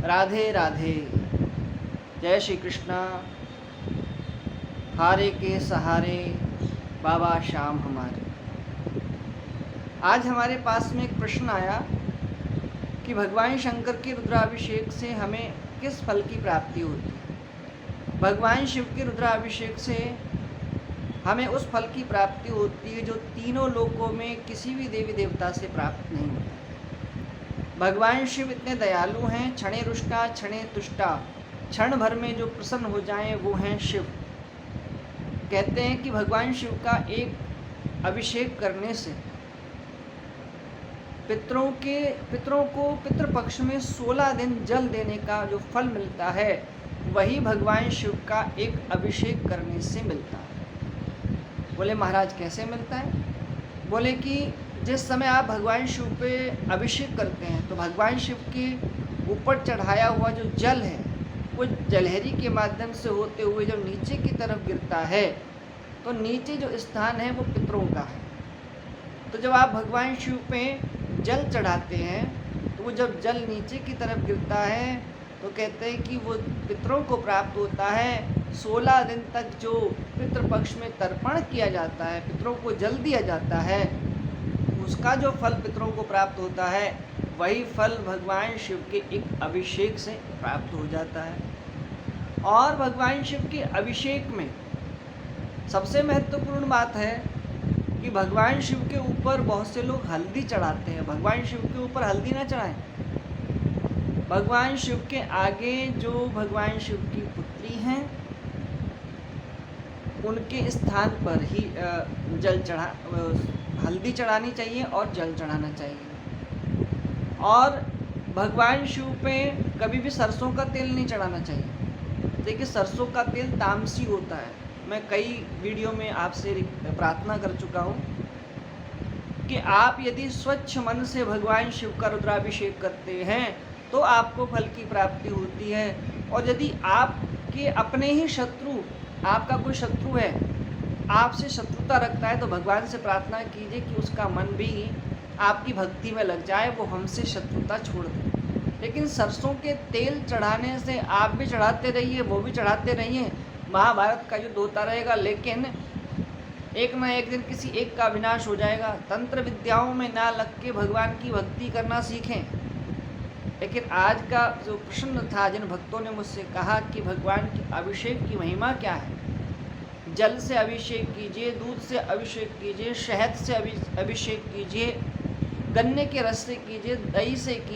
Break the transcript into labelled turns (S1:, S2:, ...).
S1: राधे राधे। जय श्री कृष्णा। हारे के सहारे बाबा श्याम हमारे। आज हमारे पास में एक प्रश्न आया कि भगवान शंकर के रुद्राभिषेक से हमें किस फल की प्राप्ति होती है। भगवान शिव के रुद्राभिषेक से हमें उस फल की प्राप्ति होती है जो तीनों लोकों में किसी भी देवी देवता से प्राप्त नहीं होता। भगवान शिव इतने दयालु हैं, क्षणे रुष्टा क्षणे तुष्टा, क्षण भर में जो प्रसन्न हो जाएं वो हैं शिव। कहते हैं कि भगवान शिव का एक अभिषेक करने से पितरों को पितृपक्ष में 16 दिन जल देने का जो फल मिलता है वही भगवान शिव का एक अभिषेक करने से मिलता है। बोले महाराज कैसे मिलता है? बोले कि जिस समय आप भगवान शिव पे अभिषेक करते हैं तो भगवान शिव के ऊपर चढ़ाया हुआ जो जल है वो जलहरी के माध्यम से होते हुए जब नीचे की तरफ गिरता है तो नीचे जो स्थान है वो पितरों का है। तो जब आप भगवान शिव पे जल चढ़ाते हैं तो वो जब जल नीचे की तरफ गिरता है तो कहते हैं कि वो पितरों को प्राप्त होता है। 16 दिन तक जो पितृपक्ष में तर्पण किया जाता है, पितरों को जल दिया जाता है, उसका जो फल पितरों को प्राप्त होता है वही फल भगवान शिव के एक अभिषेक से प्राप्त हो जाता है। और भगवान शिव के अभिषेक में सबसे महत्वपूर्ण बात है कि भगवान शिव के ऊपर बहुत से लोग हल्दी चढ़ाते हैं। भगवान शिव के ऊपर हल्दी ना चढ़ाएं। भगवान शिव के आगे जो भगवान शिव की पुत्री हैं उनके स्थान पर ही हल्दी चढ़ानी चाहिए और जल चढ़ाना चाहिए। और भगवान शिव पे कभी भी सरसों का तेल नहीं चढ़ाना चाहिए। देखिए सरसों का तेल तामसी होता है। मैं कई वीडियो में आपसे प्रार्थना कर चुका हूँ कि आप यदि स्वच्छ मन से भगवान शिव का रुद्राभिषेक करते हैं तो आपको फल की प्राप्ति होती है। और यदि आपके अपने ही शत्रु, आपका कोई शत्रु है, आपसे शत्रुता रखता है तो भगवान से प्रार्थना कीजिए कि उसका मन भी आपकी भक्ति में लग जाए, वो हमसे शत्रुता छोड़ दे। लेकिन सरसों के तेल चढ़ाने से आप भी चढ़ाते रहिए, वो भी चढ़ाते रहिए, महाभारत का युद्ध होता रहेगा, लेकिन एक न एक दिन किसी एक का विनाश हो जाएगा। तंत्र विद्याओं में ना लग के भगवान की भक्ति करना सीखें। लेकिन आज का जो प्रश्न था, जिन भक्तों ने मुझसे कहा कि भगवान के अभिषेक की महिमा क्या है, जल से अभिषेक कीजिए, दूध से अभिषेक कीजिए, शहद से अभिषेक कीजिए, गन्ने के रस से कीजिए, दही से कीजिए,